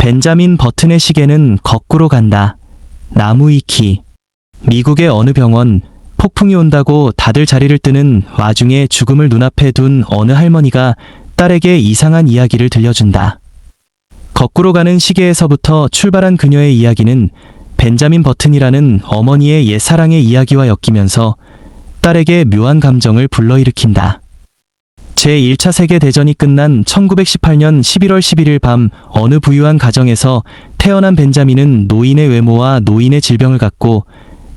벤자민 버튼의 시계는 거꾸로 간다. 나무 위키. 미국의 어느 병원, 폭풍이 온다고 다들 자리를 뜨는 와중에 죽음을 눈앞에 둔 어느 할머니가 딸에게 이상한 이야기를 들려준다. 거꾸로 가는 시계에서부터 출발한 그녀의 이야기는 벤자민 버튼이라는 어머니의 옛사랑의 이야기와 엮이면서 딸에게 묘한 감정을 불러일으킨다. 제1차 세계대전이 끝난 1918년 11월 11일 밤 어느 부유한 가정에서 태어난 벤자민은 노인의 외모와 노인의 질병을 갖고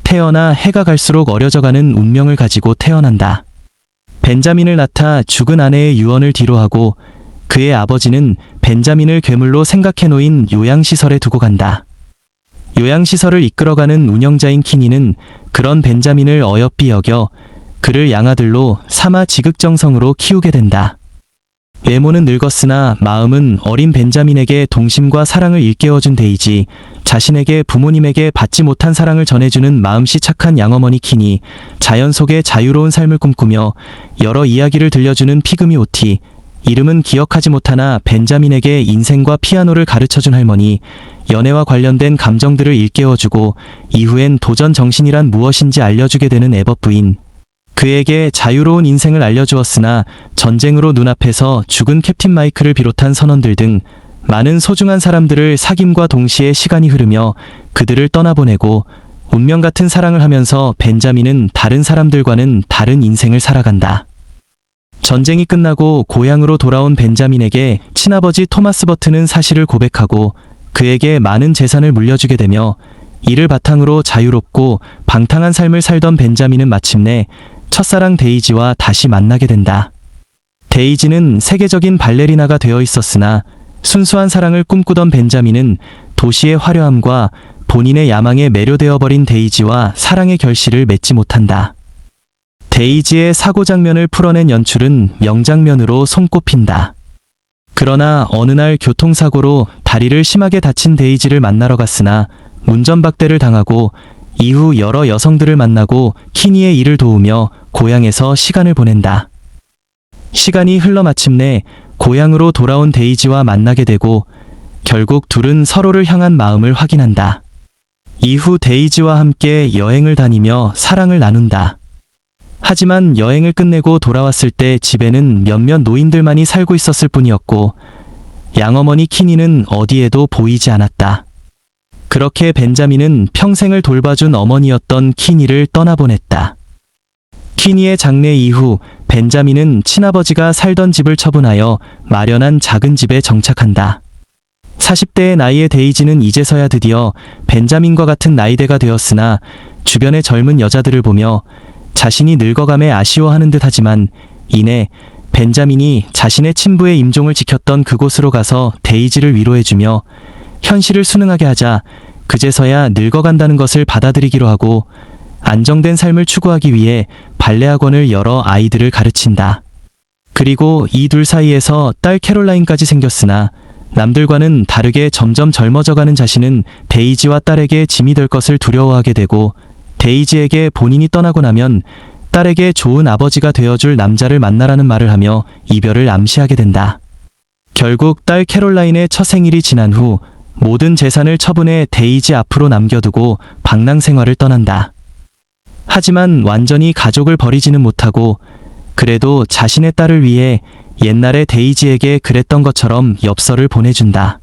태어나 해가 갈수록 어려져가는 운명을 가지고 태어난다. 벤자민을 낳다 죽은 아내의 유언을 뒤로하고 그의 아버지는 벤자민을 괴물로 생각해 놓인 요양시설에 두고 간다. 요양시설을 이끌어가는 운영자인 키니는 그런 벤자민을 어여삐 여겨 그를 양아들로 삼아 지극정성으로 키우게 된다. 외모는 늙었으나 마음은 어린 벤자민에게 동심과 사랑을 일깨워준 데이지, 자신에게 부모님에게 받지 못한 사랑을 전해주는 마음씨 착한 양어머니 키니, 자연 속의 자유로운 삶을 꿈꾸며 여러 이야기를 들려주는 피그미 오티, 이름은 기억하지 못하나 벤자민에게 인생과 피아노를 가르쳐준 할머니, 연애와 관련된 감정들을 일깨워주고 이후엔 도전 정신이란 무엇인지 알려주게 되는 에버 부인, 그에게 자유로운 인생을 알려주었으나 전쟁으로 눈앞에서 죽은 캡틴 마이클을 비롯한 선원들 등 많은 소중한 사람들을 사귐과 동시에 시간이 흐르며 그들을 떠나보내고 운명 같은 사랑을 하면서 벤자민은 다른 사람들과는 다른 인생을 살아간다. 전쟁이 끝나고 고향으로 돌아온 벤자민에게 친아버지 토마스 버튼은 사실을 고백하고 그에게 많은 재산을 물려주게 되며 이를 바탕으로 자유롭고 방탕한 삶을 살던 벤자민은 마침내 첫사랑 데이지와 다시 만나게 된다. 데이지는 세계적인 발레리나가 되어 있었으나 순수한 사랑을 꿈꾸던 벤자민은 도시의 화려함과 본인의 야망에 매료되어 버린 데이지와 사랑의 결실을 맺지 못한다. 데이지의 사고 장면을 풀어낸 연출은 명장면으로 손꼽힌다. 그러나 어느 날 교통사고로 다리를 심하게 다친 데이지를 만나러 갔으나 운전박대를 당하고 이후 여러 여성들을 만나고 키니의 일을 도우며 고향에서 시간을 보낸다. 시간이 흘러 마침내 고향으로 돌아온 데이지와 만나게 되고 결국 둘은 서로를 향한 마음을 확인한다. 이후 데이지와 함께 여행을 다니며 사랑을 나눈다. 하지만 여행을 끝내고 돌아왔을 때 집에는 몇몇 노인들만이 살고 있었을 뿐이었고 양어머니 키니는 어디에도 보이지 않았다. 그렇게 벤자민은 평생을 돌봐준 어머니였던 키니를 떠나보냈다. 키니의 장례 이후 벤자민은 친아버지가 살던 집을 처분하여 마련한 작은 집에 정착한다. 40대의 나이의 데이지는 이제서야 드디어 벤자민과 같은 나이대가 되었으나 주변의 젊은 여자들을 보며 자신이 늙어감에 아쉬워하는 듯 하지만 이내 벤자민이 자신의 친부의 임종을 지켰던 그곳으로 가서 데이지를 위로해주며 현실을 순응하게 하자 그제서야 늙어간다는 것을 받아들이기로 하고 안정된 삶을 추구하기 위해 발레 학원을 열어 아이들을 가르친다. 그리고 이 둘 사이에서 딸 캐롤라인까지 생겼으나 남들과는 다르게 점점 젊어져가는 자신은 데이지와 딸에게 짐이 될 것을 두려워하게 되고 데이지에게 본인이 떠나고 나면 딸에게 좋은 아버지가 되어줄 남자를 만나라는 말을 하며 이별을 암시하게 된다. 결국 딸 캐롤라인의 첫 생일이 지난 후 모든 재산을 처분해 데이지 앞으로 남겨두고 방랑 생활을 떠난다. 하지만 완전히 가족을 버리지는 못하고 그래도 자신의 딸을 위해 옛날에 데이지에게 그랬던 것처럼 엽서를 보내준다.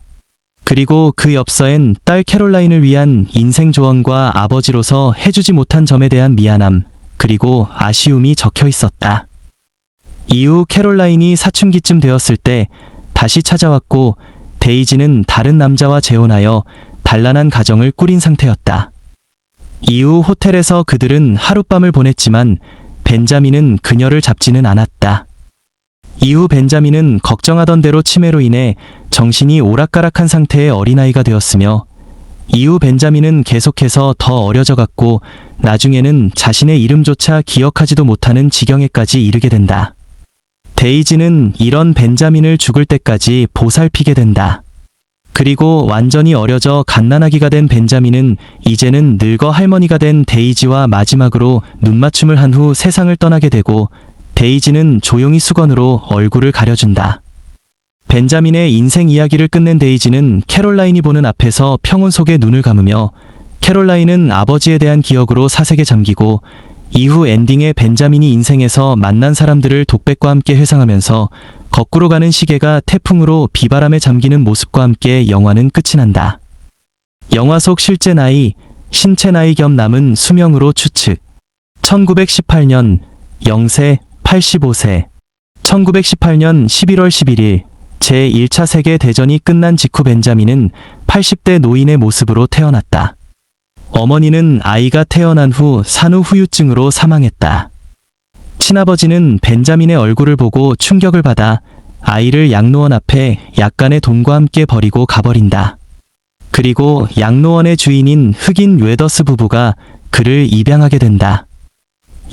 그리고 그 엽서엔 딸 캐롤라인을 위한 인생 조언과 아버지로서 해주지 못한 점에 대한 미안함, 그리고 아쉬움이 적혀 있었다. 이후 캐롤라인이 사춘기쯤 되었을 때 다시 찾아왔고 데이지는 다른 남자와 재혼하여 단란한 가정을 꾸린 상태였다. 이후 호텔에서 그들은 하룻밤을 보냈지만 벤자민은 그녀를 잡지는 않았다. 이후 벤자민은 걱정하던 대로 치매로 인해 정신이 오락가락한 상태의 어린아이가 되었으며 이후 벤자민은 계속해서 더 어려져갔고 나중에는 자신의 이름조차 기억하지도 못하는 지경에까지 이르게 된다. 데이지는 이런 벤자민을 죽을 때까지 보살피게 된다. 그리고 완전히 어려져 갓난아기가 된 벤자민은 이제는 늙어 할머니가 된 데이지와 마지막으로 눈맞춤을 한 후 세상을 떠나게 되고 데이지는 조용히 수건으로 얼굴을 가려준다. 벤자민의 인생 이야기를 끝낸 데이지는 캐롤라인이 보는 앞에서 평온 속에 눈을 감으며 캐롤라인은 아버지에 대한 기억으로 사색에 잠기고 이후 엔딩에 벤자민이 인생에서 만난 사람들을 독백과 함께 회상하면서 거꾸로 가는 시계가 태풍으로 비바람에 잠기는 모습과 함께 영화는 끝이 난다. 영화 속 실제 나이, 신체 나이 겸 남은 수명으로 추측. 1918년 0세, 85세. 1918년 11월 11일 제1차 세계대전이 끝난 직후 벤자민은 80대 노인의 모습으로 태어났다. 어머니는 아이가 태어난 후 산후 후유증으로 사망했다. 친아버지는 벤자민의 얼굴을 보고 충격을 받아 아이를 양로원 앞에 약간의 돈과 함께 버리고 가버린다. 그리고 양로원의 주인인 흑인 웨더스 부부가 그를 입양하게 된다.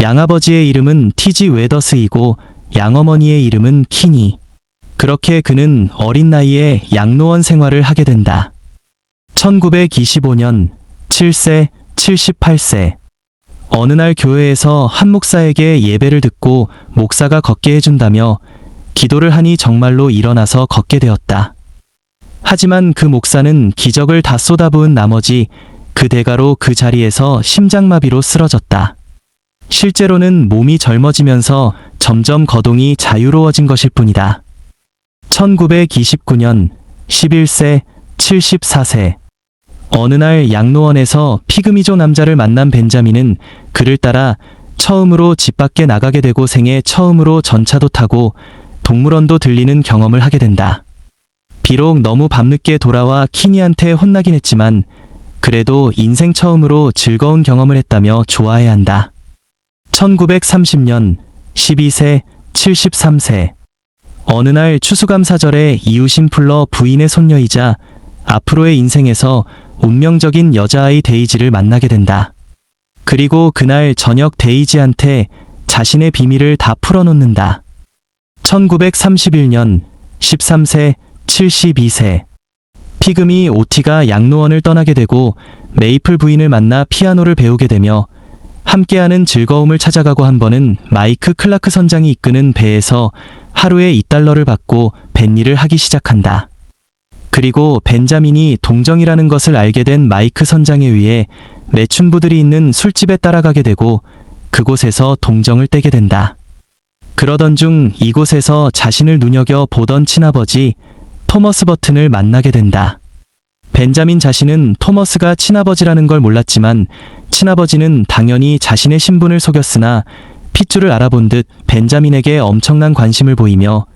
양아버지의 이름은 티지 웨더스이고 양어머니의 이름은 키니. 그렇게 그는 어린 나이에 양로원 생활을 하게 된다. 1925년 7세, 78세. 어느 날 교회에서 한 목사에게 예배를 듣고 목사가 걷게 해준다며 기도를 하니 정말로 일어나서 걷게 되었다. 하지만 그 목사는 기적을 다 쏟아부은 나머지 그 대가로 그 자리에서 심장마비로 쓰러졌다. 실제로는 몸이 젊어지면서 점점 거동이 자유로워진 것일 뿐이다. 1929년 11세, 74세. 어느 날 양로원에서 피그미족 남자를 만난 벤자민은 그를 따라 처음으로 집 밖에 나가게 되고 생애 처음으로 전차도 타고 동물원도 들리는 경험을 하게 된다. 비록 너무 밤늦게 돌아와 키니한테 혼나긴 했지만 그래도 인생 처음으로 즐거운 경험을 했다며 좋아해야 한다. 1930년 12세, 73세. 어느 날 추수감사절에 이웃인 플러 부인의 손녀이자 앞으로의 인생에서 운명적인 여자아이 데이지를 만나게 된다. 그리고 그날 저녁 데이지한테 자신의 비밀을 다 풀어놓는다. 1931년 13세, 72세. 피그미 오티가 양로원을 떠나게 되고 메이플 부인을 만나 피아노를 배우게 되며 함께하는 즐거움을 찾아가고 한 번은 마이크 클라크 선장이 이끄는 배에서 하루에 $2를 받고 뱃일을 하기 시작한다. 그리고 벤자민이 동정이라는 것을 알게 된 마이크 선장에 의해 매춘부들이 있는 술집에 따라가게 되고 그곳에서 동정을 떼게 된다. 그러던 중 이곳에서 자신을 눈여겨보던 친아버지 토머스 버튼을 만나게 된다. 벤자민 자신은 토머스가 친아버지라는 걸 몰랐지만 친아버지는 당연히 자신의 신분을 속였으나 핏줄을 알아본 듯 벤자민에게 엄청난 관심을 보이며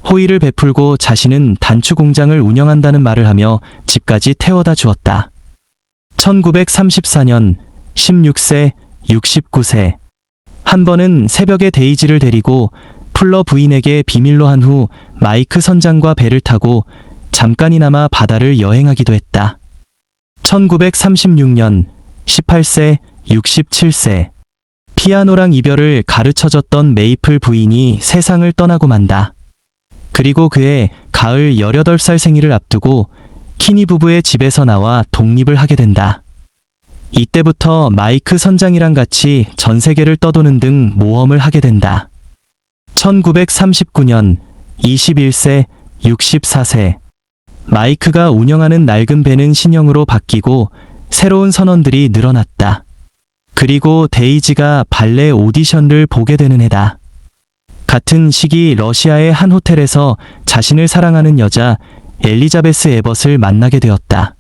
호의를 베풀고 자신은 단추 공장을 운영한다는 말을 하며 집까지 태워다 주었다. 1934년 16세, 69세. 한 번은 새벽에 데이지를 데리고 플러 부인에게 비밀로 한 후 마이크 선장과 배를 타고 잠깐이나마 바다를 여행하기도 했다. 1936년 18세, 67세. 피아노랑 이별을 가르쳐줬던 메이플 부인이 세상을 떠나고 만다. 그리고 그의 가을 18살 생일을 앞두고 키니 부부의 집에서 나와 독립을 하게 된다. 이때부터 마이크 선장이랑 같이 전 세계를 떠도는 등 모험을 하게 된다. 1939년 21세, 64세. 마이크가 운영하는 낡은 배는 신형으로 바뀌고 새로운 선원들이 늘어났다. 그리고 데이지가 발레 오디션을 보게 되는 해다. 같은 시기 러시아의 한 호텔에서 자신을 사랑하는 여자 엘리자베스 에벗을 만나게 되었다.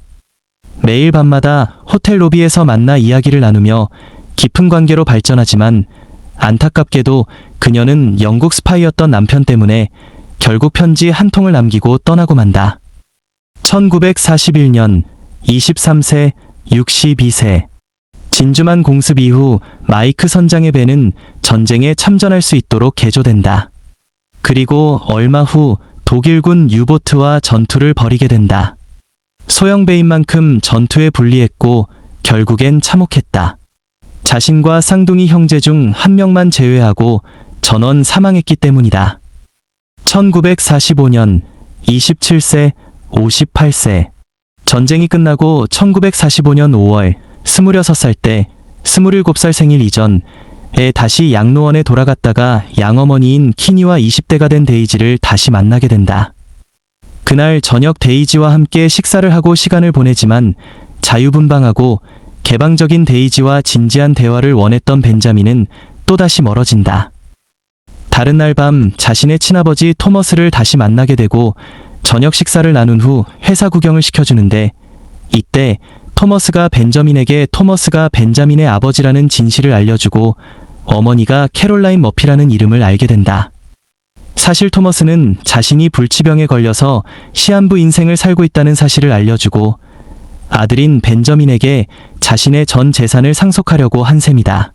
매일 밤마다 호텔 로비에서 만나 이야기를 나누며 깊은 관계로 발전하지만 안타깝게도 그녀는 영국 스파이였던 남편 때문에 결국 편지 한 통을 남기고 떠나고 만다. 1941년 23세, 62세. 진주만 공습 이후 마이크 선장의 배는 전쟁에 참전할 수 있도록 개조된다. 그리고 얼마 후 독일군 유보트와 전투를 벌이게 된다. 소형배인 만큼 전투에 불리했고 결국엔 참혹했다. 자신과 쌍둥이 형제 중 한 명만 제외하고 전원 사망했기 때문이다. 1945년 27세, 58세. 전쟁이 끝나고 1945년 5월 26살 때 27살 생일 이전에 다시 양로원에 돌아갔다가 양어머니인 키니와 20대가 된 데이지를 다시 만나게 된다. 그날 저녁 데이지와 함께 식사를 하고 시간을 보내지만 자유분방하고 개방적인 데이지와 진지한 대화를 원했던 벤자민은 또다시 멀어진다. 다른 날 밤 자신의 친아버지 토머스를 다시 만나게 되고 저녁 식사를 나눈 후 회사 구경을 시켜주는데 이때 토머스가 벤자민의 아버지라는 진실을 알려주고 어머니가 캐롤라인 머피라는 이름을 알게 된다. 사실 토머스는 자신이 불치병에 걸려서 시한부 인생을 살고 있다는 사실을 알려주고 아들인 벤저민에게 자신의 전 재산을 상속하려고 한 셈이다.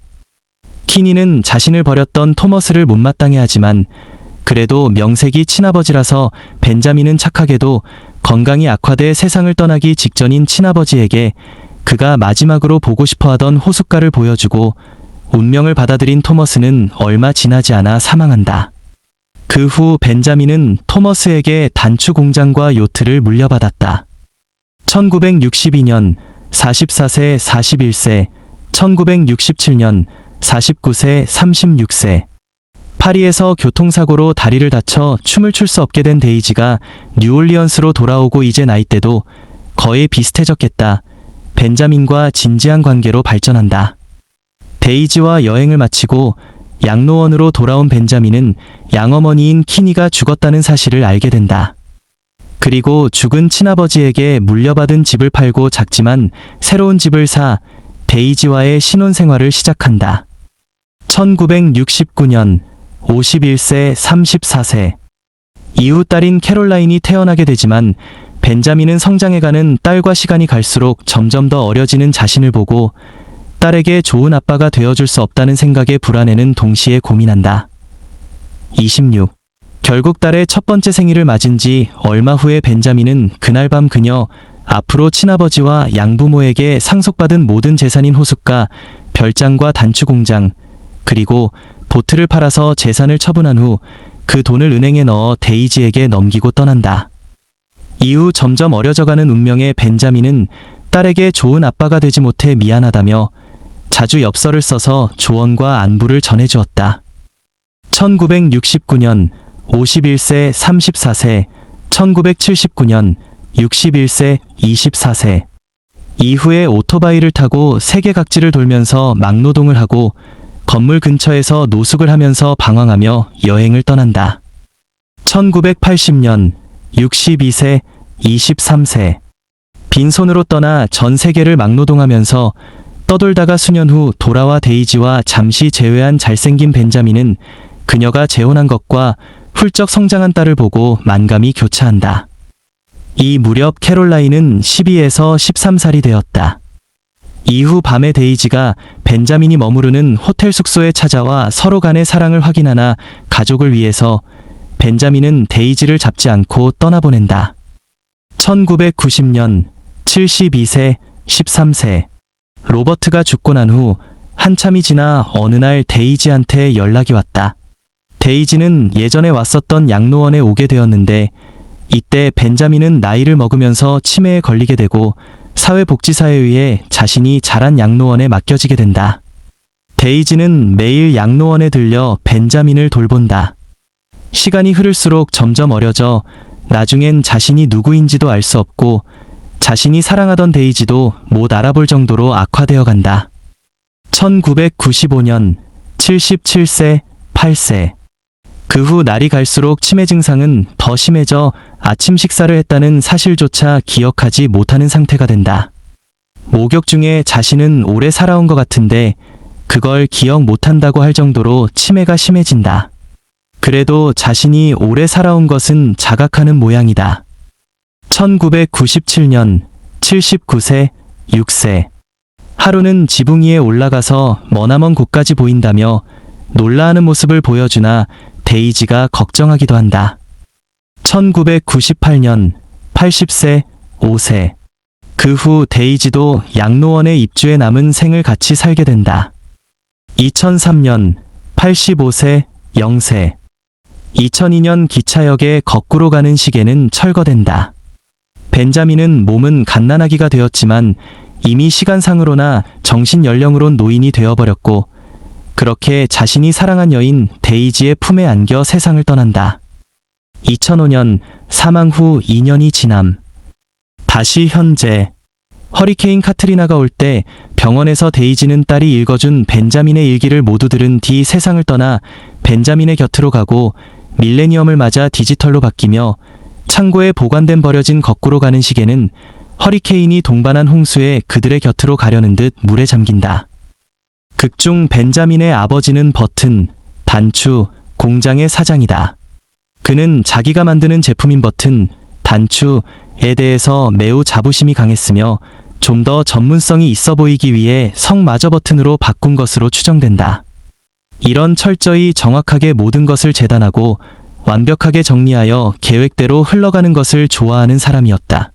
키니는 자신을 버렸던 토머스를 못마땅해 하지만 그래도 명색이 친아버지라서 벤자민은 착하게도 건강이 악화돼 세상을 떠나기 직전인 친아버지에게 그가 마지막으로 보고 싶어하던 호숫가를 보여주고 운명을 받아들인 토머스는 얼마 지나지 않아 사망한다. 그 후 벤자민은 토머스에게 단추 공장과 요트를 물려받았다. 1962년 44세 41세, 1967년 49세 36세. 파리에서 교통사고로 다리를 다쳐 춤을 출 수 없게 된 데이지가 뉴올리언스로 돌아오고 이제 나이대도 거의 비슷해졌겠다. 벤자민과 진지한 관계로 발전한다. 데이지와 여행을 마치고 양로원으로 돌아온 벤자민은 양어머니인 키니가 죽었다는 사실을 알게 된다. 그리고 죽은 친아버지에게 물려받은 집을 팔고 작지만 새로운 집을 사 데이지와의 신혼생활을 시작한다. 1969년 51세 34세. 이후 딸인 캐롤라인이 태어나게 되지만 벤자민은 성장해가는 딸과 시간이 갈수록 점점 더 어려지는 자신을 보고 딸에게 좋은 아빠가 되어줄 수 없다는 생각에 불안해는 동시에 고민한다. 26. 결국 딸의 첫 번째 생일을 맞은 지 얼마 후에 벤자민은 그날 밤 그녀 앞으로 친아버지와 양부모에게 상속받은 모든 재산인 호숫가, 별장과 단추 공장, 그리고 보트를 팔아서 재산을 처분한 후 그 돈을 은행에 넣어 데이지에게 넘기고 떠난다. 이후 점점 어려져가는 운명의 벤자민은 딸에게 좋은 아빠가 되지 못해 미안하다며 자주 엽서를 써서 조언과 안부를 전해주었다. 1969년 51세 34세, 1979년 61세 24세. 이후에 오토바이를 타고 세계 각지를 돌면서 막노동을 하고 건물 근처에서 노숙을 하면서 방황하며 여행을 떠난다. 1980년 62세 23세. 빈손으로 떠나 전 세계를 막노동하면서 떠돌다가 수년 후 돌아와 데이지와 잠시 재회한 잘생긴 벤자민은 그녀가 재혼한 것과 훌쩍 성장한 딸을 보고 만감이 교차한다. 이 무렵 캐롤라인은 12에서 13살이 되었다. 이후 밤에 데이지가 벤자민이 머무르는 호텔 숙소에 찾아와 서로 간의 사랑을 확인하나 가족을 위해서 벤자민은 데이지를 잡지 않고 떠나보낸다. 1990년 72세 13세. 로버트가 죽고 난 후 한참이 지나 어느 날 데이지한테 연락이 왔다. 데이지는 예전에 왔었던 양로원에 오게 되었는데 이때 벤자민은 나이를 먹으면서 치매에 걸리게 되고 사회복지사에 의해 자신이 자란 양로원에 맡겨지게 된다. 데이지는 매일 양로원에 들려 벤자민을 돌본다. 시간이 흐를수록 점점 어려져 나중엔 자신이 누구인지도 알 수 없고 자신이 사랑하던 데이지도 못 알아볼 정도로 악화되어 간다. 1995년 77세 8세. 그 후 날이 갈수록 치매 증상은 더 심해져 아침 식사를 했다는 사실조차 기억하지 못하는 상태가 된다. 목욕 중에 자신은 오래 살아온 것 같은데 그걸 기억 못한다고 할 정도로 치매가 심해진다. 그래도 자신이 오래 살아온 것은 자각하는 모양이다. 1997년 79세 6세. 하루는 지붕 위에 올라가서 머나먼 곳까지 보인다며 놀라하는 모습을 보여주나 데이지가 걱정하기도 한다. 1998년 80세 5세. 그 후 데이지도 양로원에 입주해 남은 생을 같이 살게 된다. 2003년 85세 0세. 2002년 기차역에 거꾸로 가는 시계는 철거된다. 벤자민은 몸은 갓난아기가 되었지만 이미 시간상으로나 정신연령으론 노인이 되어버렸고 그렇게 자신이 사랑한 여인 데이지의 품에 안겨 세상을 떠난다. 2005년 사망 후 2년이 지남. 다시 현재. 허리케인 카트리나가 올 때 병원에서 데이지는 딸이 읽어준 벤자민의 일기를 모두 들은 뒤 세상을 떠나 벤자민의 곁으로 가고 밀레니엄을 맞아 디지털로 바뀌며 창고에 보관된 버려진 거꾸로 가는 시계는 허리케인이 동반한 홍수에 그들의 곁으로 가려는 듯 물에 잠긴다. 극중 벤자민의 아버지는 버튼, 단추, 공장의 사장이다. 그는 자기가 만드는 제품인 버튼, 단추에 대해서 매우 자부심이 강했으며 좀 더 전문성이 있어 보이기 위해 성마저 버튼으로 바꾼 것으로 추정된다. 이런 철저히 정확하게 모든 것을 재단하고 완벽하게 정리하여 계획대로 흘러가는 것을 좋아하는 사람이었다.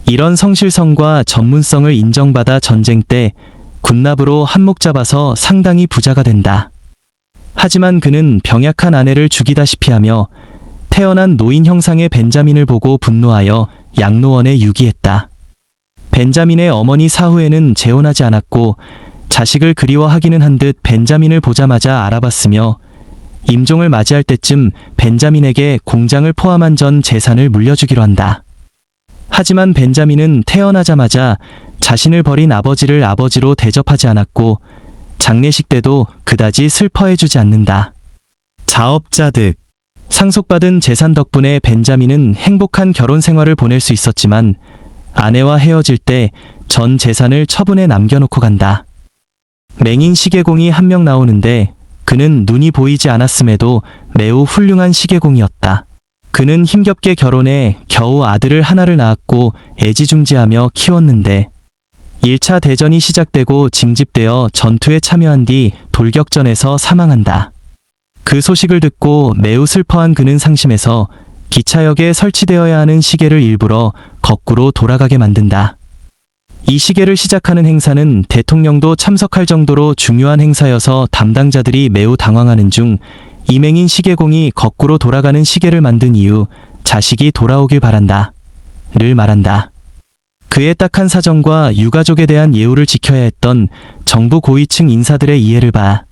이런 성실성과 전문성을 인정받아 전쟁 때 군납으로 한몫 잡아서 상당히 부자가 된다. 하지만 그는 병약한 아내를 죽이다시피 하며 태어난 노인 형상의 벤자민을 보고 분노하여 양로원에 유기했다. 벤자민의 어머니 사후에는 재혼하지 않았고 자식을 그리워하기는 한 듯 벤자민을 보자마자 알아봤으며 임종을 맞이할 때쯤 벤자민에게 공장을 포함한 전 재산을 물려주기로 한다. 하지만 벤자민은 태어나자마자 자신을 버린 아버지를 아버지로 대접하지 않았고 장례식 때도 그다지 슬퍼해주지 않는다. 자업자득. 상속받은 재산 덕분에 벤자민은 행복한 결혼 생활을 보낼 수 있었지만 아내와 헤어질 때 전 재산을 처분에 남겨놓고 간다. 맹인 시계공이 한 명 나오는데 그는 눈이 보이지 않았음에도 매우 훌륭한 시계공이었다. 그는 힘겹게 결혼해 겨우 아들을 하나를 낳았고 애지중지하며 키웠는데 1차 대전이 시작되고 징집되어 전투에 참여한 뒤 돌격전에서 사망한다. 그 소식을 듣고 매우 슬퍼한 그는 상심해서 기차역에 설치되어야 하는 시계를 일부러 거꾸로 돌아가게 만든다. 이 시계를 시작하는 행사는 대통령도 참석할 정도로 중요한 행사여서 담당자들이 매우 당황하는 중 이맹인 시계공이 거꾸로 돌아가는 시계를 만든 이유 자식이 돌아오길 바란다. 를 말한다. 그의 딱한 사정과 유가족에 대한 예우를 지켜야 했던 정부 고위층 인사들의 이해를 봐.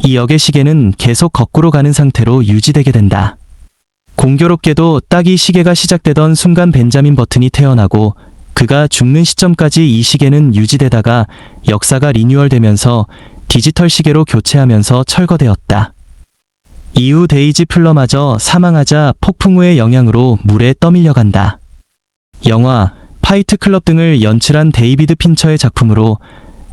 이 역의 시계는 계속 거꾸로 가는 상태로 유지되게 된다. 공교롭게도 딱 이 시계가 시작되던 순간 벤자민 버튼이 태어나고 그가 죽는 시점까지 이 시계는 유지되다가 역사가 리뉴얼되면서 디지털 시계로 교체하면서 철거되었다. 이후 데이지 플러마저 사망하자 폭풍우의 영향으로 물에 떠밀려간다. 영화, 파이트 클럽 등을 연출한 데이비드 핀처의 작품으로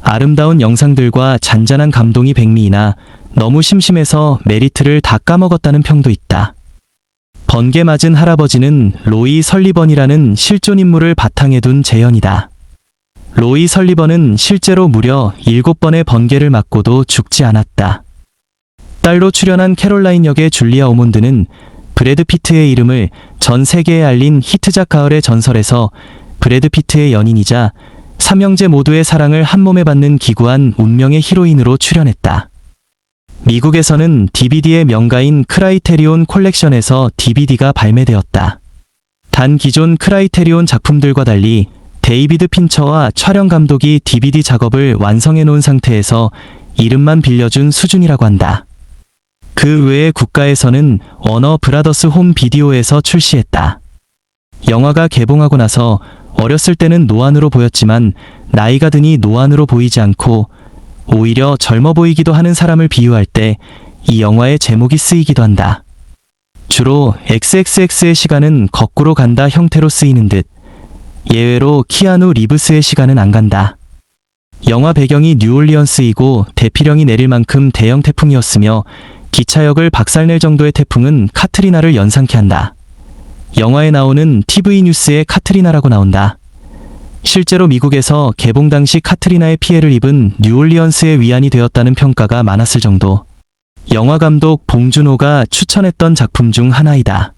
아름다운 영상들과 잔잔한 감동이 백미이나 너무 심심해서 메리트를 다 까먹었다는 평도 있다. 번개 맞은 할아버지는 로이 설리번이라는 실존 인물을 바탕에 둔 재현이다. 로이 설리번은 실제로 무려 7번의 번개를 맞고도 죽지 않았다. 딸로 출연한 캐롤라인 역의 줄리아 오몬드는 브래드 피트의 이름을 전 세계에 알린 히트작 가을의 전설에서 브래드 피트의 연인이자 삼형제 모두의 사랑을 한몸에 받는 기구한 운명의 히로인으로 출연했다. 미국에서는 DVD의 명가인 크라이테리온 콜렉션에서 DVD가 발매되었다. 단 기존 크라이테리온 작품들과 달리 데이비드 핀처와 촬영 감독이 DVD 작업을 완성해 놓은 상태에서 이름만 빌려준 수준이라고 한다. 그 외의 국가에서는 워너 브라더스 홈 비디오에서 출시했다. 영화가 개봉하고 나서 어렸을 때는 노안으로 보였지만 나이가 드니 노안으로 보이지 않고 오히려 젊어 보이기도 하는 사람을 비유할 때 이 영화의 제목이 쓰이기도 한다. 주로 XXX의 시간은 거꾸로 간다 형태로 쓰이는 듯 예외로 키아누 리브스의 시간은 안 간다. 영화 배경이 뉴올리언스이고 대피령이 내릴 만큼 대형 태풍이었으며 기차역을 박살낼 정도의 태풍은 카트리나를 연상케 한다. 영화에 나오는 TV 뉴스의 카트리나라고 나온다. 실제로 미국에서 개봉 당시 카트리나의 피해를 입은 뉴올리언스의 위안이 되었다는 평가가 많았을 정도. 영화 감독 봉준호가 추천했던 작품 중 하나이다.